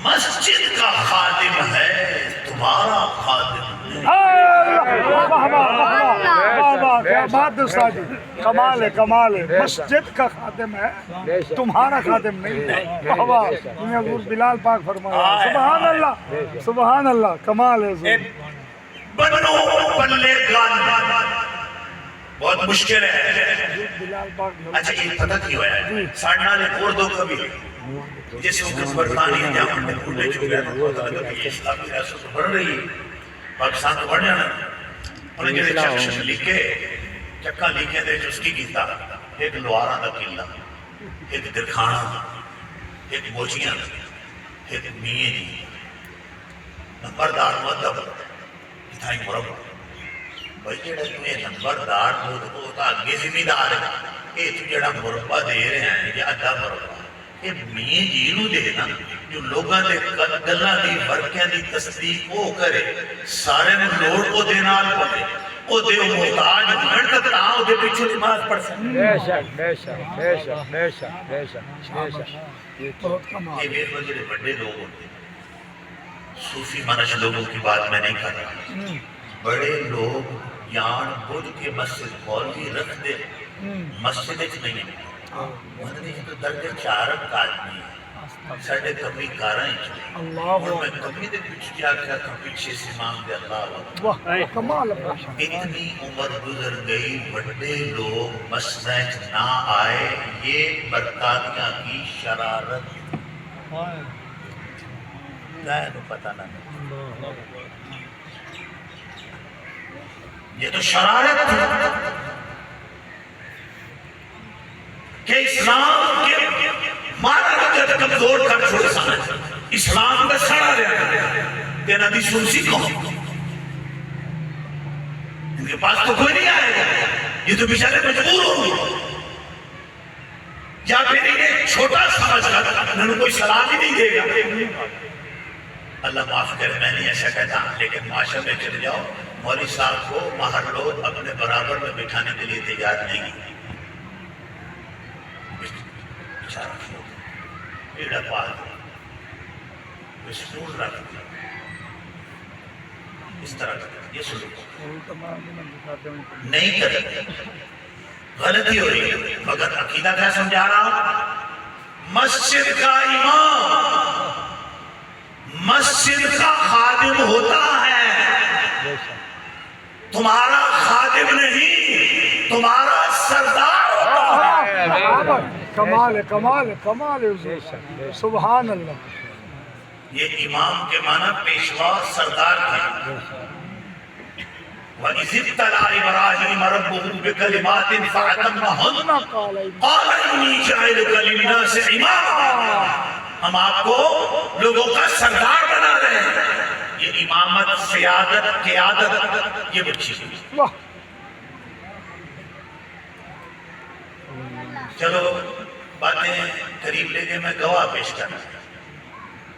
مسجد کا خادم ہے تمہارا خادم نہیں۔ کیا بات ہے استاد جی، کمال ہے کمال ہے، مسجد کا خادم ہے تمہارا خادم نہیں۔ واہ واہ، حضور بلال پاک فرمایا سبحان اللہ سبحان اللہ، کمال ہے حضور۔ بنو پلے گان بہت مشکل ہے۔ بلال پاک اچھا یہ پتہ کی ہوا ہے ساڑھنا نے کوڑ دو کبھی جیسے وہ کس برطانیہ جہاں میں کھلے چکے ہیں تو پتہ لگا کہ یہ اسلام کی ریاست بڑھ رہی ہے، پاکستان تو بڑھ جانا۔ انہیں جو چکشن لکھے چکا لکھے دے جو اس کی کیتا ایک لوارا دا قلعہ، ایک درخانہ، ایک موچیاں، ایک میے جی نمبردار مدب کتائی مربع بھائی جڑا تمہیں نمبردار ہوتا آگے ذمہ دار ہے، یہ تو جڑا مربع دے رہے ہیں یہ ادھا مربع یہ میے جی نو دے نا جو لوگاں دے گلاں دی ورکیاں دی تصدیق وہ کرے سارے نو لوڑ کو دے نال پڑے او دے محتاج ہونے تک تاں او دے پیچھے نماز پڑھ سکتے۔ بے شک بے شک بے شک بے شک بے شک بے شک۔ یہ میرے وجہ بڑے لوگ ہوتے ہیں، صوفی منش لوگوں کی بات میں نہیں کر رہا، بڑے لوگ یان بدھ کے مسجد مولوی رکھ دے مسجد اچ نہیں ہے، مدنی تو درد چارک آدمی ہے ساڑھے کمی کارائیں چلے اور میں کمی دے پیچھے جا کر پیچھے سے مانگ دے اللہ واہ کمال ہے۔ اتنی عمر گزر گئی بڑے لوگ مسجد نہ آئے، یہ برطانیہ کی شرارت ہے تو پتہ نہ یہ تو شرارت تھی کہ اسلام کے مارا رکھتے کمزور کر چھوڑے سانے اسلام کا سڑا رہا تینا دی سنسی کون ان کے پاس تو کوئی نہیں آئے گا، یہ تو بیچارے مجبور ہوں گے یا پھر انہیں چھوٹا سمجھ کر انہوں کوئی سلام ہی نہیں دے گا۔ اللہ معاف کرے میں نہیں ایسا کہتا لیکن معاشرے میں چلے جاؤ مولوی صاحب کو مہر لوگ اپنے برابر میں بٹھانے کے لیے تیار نہیں ہے، بیچارہ پیڑا پال دیا اسٹول رکھ دیا اس طرح کا یہ سلوک نہیں کریں غلطی ہو رہی ہے، مگر عقیدہ کیا سمجھا رہا ہوں مسجد کا امام مسجد کا خادم ہوتا ہے، تمہارا خادم نہیں تمہارا سردار ہوتا ہے۔ کمال ہے کمال ہے کمال ہے حضور، سبحان اللہ۔ یہ امام کے معنی پیشوا سردار تھے۔ وَإِذِ ابْتَلَىٰ إِبْرَاهِيمَ رَبُّهُ بِكَلِمَاتٍ فَأَتَمَّهُنَّ قَالَ إِنِّي جَاعِلُكَ لِلنَّاسِ إِمَامًا، ہم آپ کو لوگوں کا سردار بنا رہے ہیں۔ یہ امامت سیادت قیادت یہ بچی ہوئی۔ چلو باتیں قریب لے کے میں گواہ پیش کرنا